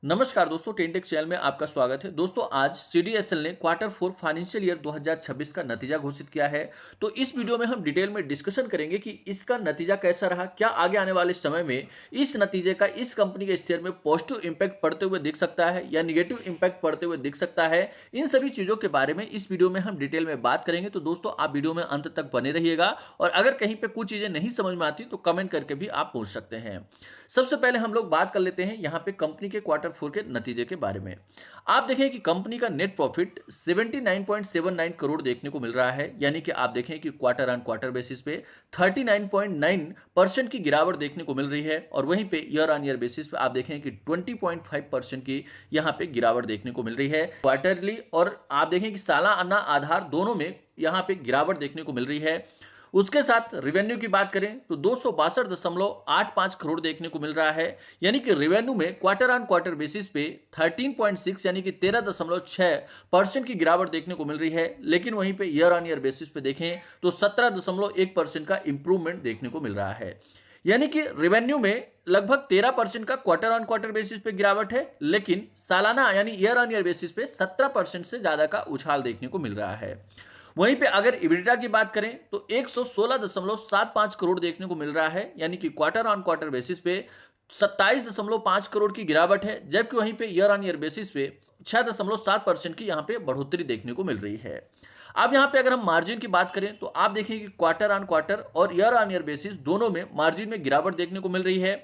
नमस्कार दोस्तों, टेंटेक चैनल में आपका स्वागत है। दोस्तों, आज सीडीएसएल ने क्वार्टर फोर फाइनेंशियल ईयर 2026 का नतीजा घोषित किया है। तो इस वीडियो में हम डिटेल में डिस्कशन करेंगे कि इसका नतीजा कैसा रहा, क्या आगे आने वाले समय में इस नतीजे का इस कंपनी के शेयर में पॉजिटिव इंपैक्ट पड़ते हुए दिख सकता है या निगेटिव इंपैक्ट पड़ते हुए दिख सकता है। इन सभी चीजों के बारे में इस वीडियो में हम डिटेल में बात करेंगे। तो दोस्तों, आप वीडियो में अंत तक बने रहिएगा और अगर कहीं पे कुछ चीजें नहीं समझ में आती तो कमेंट करके भी आप पूछ सकते हैं। सबसे पहले हम लोग बात कर लेते हैं यहाँ पे कंपनी के क्वार्टर फोर के नतीजे के बारे में। आप देखें कि कंपनी का नेट प्रॉफिट 79.79 करोड़ देखने को मिल रहा है, यानी कि आप देखें कि क्वार्टर ऑन क्वार्टर बेसिस पे 39.9% की गिरावट देखने को मिल रही है और वहीं पे ईयर ऑन ईयर बेसिस पे आप देखें कि 20.5% की यहां पे गिरावट देखने को मिल रही है क्वार्टरली, और आप देखें कि सालाना आधार दोनों में यहां पे गिरावट देखने को मिल रही है। उसके साथ रेवेन्यू की बात करें तो 262.85 करोड़ देखने को मिल रहा है, यानी कि रेवेन्यू में क्वार्टर ऑन क्वार्टर बेसिस पे 13.6 यानी कि 13.6% की गिरावट देखने को मिल रही है। लेकिन वहीं पे ईयर ऑन ईयर बेसिस पे देखें तो 17.1% का इंप्रूवमेंट देखने को मिल रहा है, यानी कि रेवेन्यू में लगभग 13% का क्वार्टर ऑन क्वार्टर बेसिस पे गिरावट है, लेकिन सालाना यानी ईयर ऑन ईयर बेसिस पे 17% से ज्यादा का उछाल देखने को मिल रहा है। वहीं पे अगर इबिडिटा की बात करें तो 116.75 करोड़ देखने को मिल रहा है, यानी कि क्वार्टर ऑन क्वार्टर बेसिस पे 27.5 करोड़ की गिरावट है, जबकि वहीं पे ईयर ऑन ईयर बेसिस पे 6.7% की यहां पे बढ़ोतरी देखने को मिल रही है। अब यहां पे अगर हम मार्जिन की बात करें तो आप देखें कि क्वार्टर ऑन क्वार्टर और ईयर ऑन ईयर बेसिस दोनों में मार्जिन में गिरावट देखने को मिल रही है।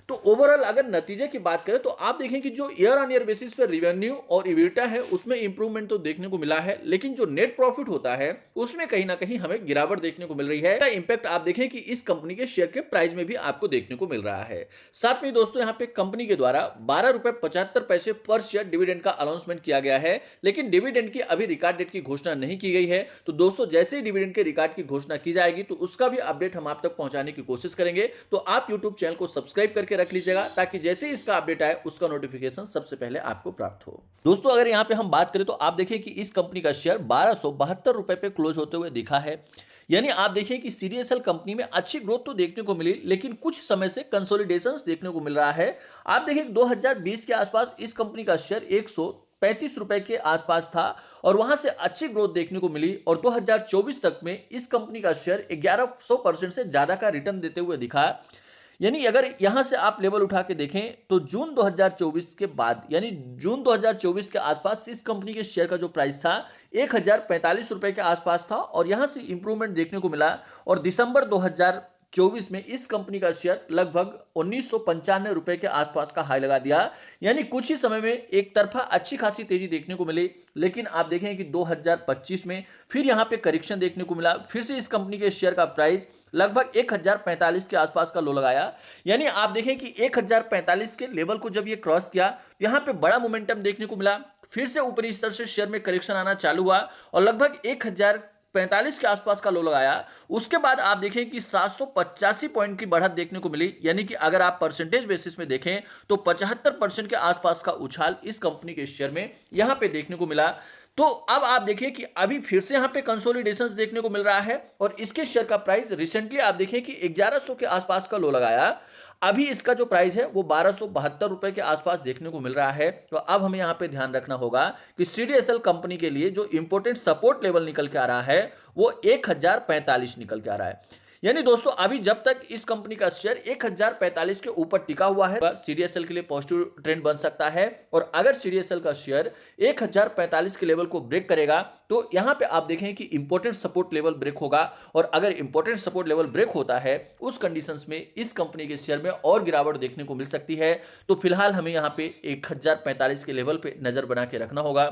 तो ओवरऑल अगर नतीजे की बात करें तो आप देखें कि जो ईयर ऑन ईयर बेसिस पर रेवेन्यू और इबिटा है उसमें इंप्रूवमेंट तो देखने को मिला है, लेकिन जो नेट प्रॉफिट होता है उसमें कहीं ना कहीं हमें गिरावट देखने को मिल रही है। इंपैक्ट आप देखें कि इस कंपनी के शेयर के प्राइस में भी आपको देखने को मिल रहा है। साथ में दोस्तों यहाँ पे कंपनी के द्वारा 12.75 रुपए पर शेयर डिविडेंड का अनाउंसमेंट किया गया है, लेकिन डिविडेंड की अभी रिकॉर्ड डेट की घोषणा नहीं की गई है। तो दोस्तों, जैसे ही डिविडेंड के रिकॉर्ड की घोषणा की जाएगी तो उसका भी अपडेट हम आप तक पहुंचाने की कोशिश करेंगे। तो आप यूट्यूब चैनल को सब्सक्राइब करके रख लीजिएगा ताकि जैसे ही इसका अपडेट आए उसका नोटिफिकेशन सबसे पहले आपको प्राप्त हो। दोस्तों, अगर यहां पे हम बात करें तो आप देखें कि इस कंपनी का शेयर 1272 पे क्लोज होते हुए दिखा है, यानी आप देखिए कि सीडीएसएल कंपनी में अच्छी ग्रोथ तो देखने को मिली, लेकिन कुछ समय से कंसोलिडेशंस देखने को मिल रहा है। आप देखिए 2020 के आसपास इस कंपनी का शेयर 135 रुपए के आसपास था और वहां से अच्छी ग्रोथ देखने को मिली और 2024 तक में इस कंपनी का शेयर 1100% से ज्यादा का रिटर्न देते हुए दिखा। यानी अगर यहां से आप लेवल उठा के देखें तो जून 2024 के बाद यानी जून 2024 के आसपास इस कंपनी के शेयर का जो प्राइस था 1045 रुपए के आसपास था और यहां से इंप्रूवमेंट देखने को मिला और दिसंबर 2024 में इस कंपनी का शेयर लगभग 1995 रुपए के आसपास का हाई लगा दिया। यानी कुछ ही समय में एक तरफा अच्छी खासी तेजी देखने को मिली, लेकिन आप देखें कि 2025 में फिर यहां पे करेक्शन देखने को मिला, फिर से इस कंपनी के शेयर का प्राइस लगभग 1045 के आसपास का लो लगाया। यानी आप देखें कि 1045 के लेवल को जब ये क्रॉस किया तो यहां पे बड़ा मोमेंटम देखने को मिला, फिर से ऊपरी स्तर से शेयर में करेक्शन आना चालू हुआ और लगभग 1045 के आसपास का लो लगाया। उसके बाद आप देखें कि 785 पॉइंट की बढ़त देखने को मिली, यानी कि अगर आप परसेंटेज बेसिस में देखें तो 75% के आसपास का उछाल इस कंपनी के शेयर में यहां पे देखने को मिला। तो अब आप देखिए कि अभी फिर से यहां पे कंसोलिडेशंस देखने को मिल रहा है और इसके शेयर का प्राइस रिसेंटली आप देखिए कि 1100 के आसपास का लो लगाया। अभी इसका जो प्राइस है वो 1272 रुपए के आसपास देखने को मिल रहा है। तो अब हमें यहां पे ध्यान रखना होगा कि सीडीएसएल कंपनी के लिए जो इंपोर्टेंट सपोर्ट लेवल निकल के आ रहा है वो 1045 निकल के आ रहा है। यानी दोस्तों, अभी जब तक इस कंपनी का शेयर 1045 के ऊपर टिका हुआ है सीडीएसएल के लिए पॉजिटिव ट्रेंड बन सकता है, और अगर सीडीएसएल का शेयर 1045 के लेवल को ब्रेक करेगा तो यहां पे आप देखें कि इंपॉर्टेंट सपोर्ट लेवल ब्रेक होगा और अगर इंपॉर्टेंट सपोर्ट लेवल ब्रेक होता है उस कंडीशंस में इस कंपनी के शेयर में और गिरावट देखने को मिल सकती है। तो फिलहाल हमें यहां पे 1045 के लेवल पे नजर बना के रखना होगा।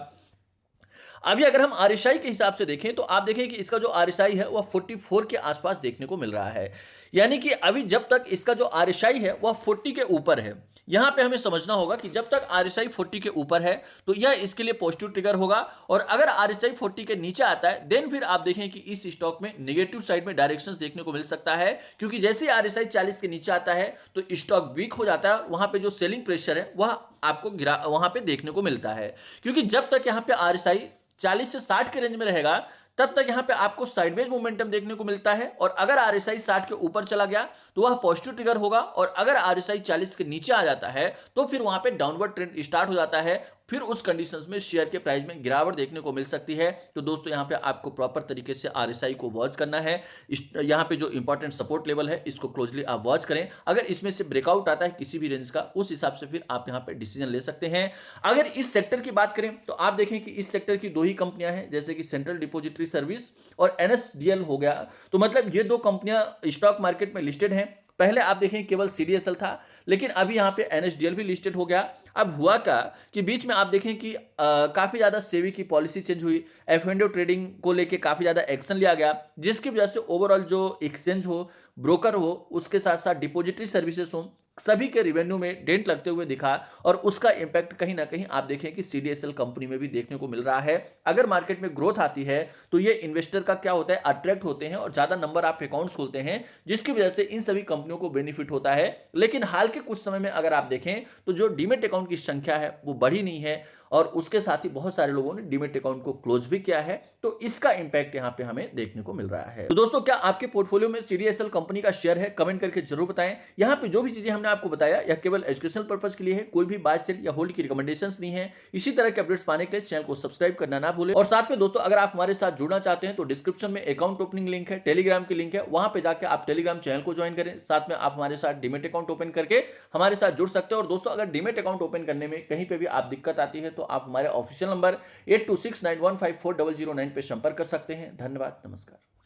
अभी अगर हम आरएसआई के हिसाब से देखें तो आप देखें कि इसका जो आरएसआई है वह 44 के आसपास देखने को मिल रहा है, यानी कि अभी जब तक इसका जो आरएसआई है वह 40 के ऊपर है। यहां पे हमें समझना होगा कि जब तक आरएसआई 40 के ऊपर है तो यह इसके लिए पॉजिटिव ट्रिगर होगा, और अगर आरएसआई 40 के नीचे आता है देन फिर आप देखें कि इस स्टॉक में नेगेटिव साइड में डायरेक्शंस देखने को मिल सकता है, क्योंकि जैसे ही आरएसआई 40 के नीचे आता है तो स्टॉक वीक हो जाता है। वहां पे जो सेलिंग प्रेशर है वह आपको वहां पे देखने को मिलता है, क्योंकि जब तक यहां पे आरएसआई 40 से 60 के रेंज में रहेगा तब तक यहाँ पे आपको साइडवेज मोमेंटम देखने को मिलता है। और अगर आरएसआई 60 के ऊपर चला गया तो वह पॉजिटिव ट्रिगर होगा, और अगर आरएसआई 40 के नीचे आ जाता है तो फिर वहां पे डाउनवर्ड ट्रेंड स्टार्ट हो जाता है। फिर उस कंडीशंस में शेयर के प्राइस में गिरावट देखने को मिल सकती है। तो दोस्तों यहाँ पे आपको प्रॉपर तरीके से आरएसआई को वॉच करना है। यहाँ पे जो इंपॉर्टेंट सपोर्ट लेवल है इसको क्लोजली आप वॉच करें। अगर इसमें से ब्रेकआउट आता है किसी भी रेंज का, उस हिसाब से फिर आप यहाँ पे डिसीजन ले सकते हैं। अगर इस सेक्टर की बात करें तो आप देखें कि इस सेक्टर की दो ही कंपनियां हैं, जैसे कि सेंट्रल डिपॉजिटरी सर्विस और एनएसडीएल हो गया। तो मतलब ये दो कंपनियां स्टॉक मार्केट में लिस्टेड हैं। पहले आप देखें केवल सीडीएसएल था, लेकिन अभी यहाँ पे एनएसडीएल भी लिस्टेड हो गया। अब हुआ क्या कि बीच में आप देखें कि काफी ज्यादा सेबी की पॉलिसी चेंज हुई, एफ&ओ ट्रेडिंग को लेके काफी ज्यादा एक्शन लिया गया, जिसकी वजह से ओवरऑल जो एक्सचेंज हो, ब्रोकर हो, उसके साथ साथ डिपॉजिटरी सर्विसेज हो, सभी के रिवेन्यू में डेंट लगते हुए दिखा। और उसका इंपैक्ट कहीं ना कहीं आप देखें कि सीडीएसएल कंपनी में भी देखने को मिल रहा है। अगर मार्केट में ग्रोथ आती है तो ये इन्वेस्टर का क्या होता है, अट्रैक्ट होते हैं और ज्यादा नंबर आप अकाउंट्स खोलते हैं, जिसकी वजह से इन सभी कंपनियों को बेनिफिट होता है। लेकिन हाल के कुछ समय में अगर आप देखें तो जो डीमेट अकाउंट की संख्या है वो बढ़ी नहीं है, और उसके साथ ही बहुत सारे लोगों ने डीमेट अकाउंट को क्लोज भी किया है। तो इसका इंपैक्ट यहां पे हमें देखने को मिल रहा है। तो दोस्तों, क्या आपके पोर्टफोलियो में सीडीएसएल कंपनी का शेयर है? कमेंट करके जरूर बताएं। यहां पे जो भी चीजें हमने आपको बताया यह केवल एजुकेशनल पर्पस के लिए है, कोई भी बाय सेल या होल्ड की रिकमेंडेशंस नहीं है। इसी तरह के अपडेट्स पाने के लिए चैनल को सब्सक्राइब करना ना भूलें। और साथ में दोस्तों, अगर आप हमारे साथ जुड़ना चाहते हैं तो डिस्क्रिप्शन में अकाउंट ओपनिंग लिंक है, टेलीग्राम की लिंक है, वहां पे जाकर आप टेलीग्राम चैनल को ज्वाइन करें। साथ में आप हमारे साथ डीमेट अकाउंट ओपन करके हमारे साथ जुड़ सकते हैं। और दोस्तों, अगर डीमेट अकाउंट ओपन करने में कहीं पे भी आप दिक्कत आती है तो आप हमारे ऑफिशियल नंबर 8269154009 पे संपर्क कर सकते हैं। धन्यवाद, नमस्कार।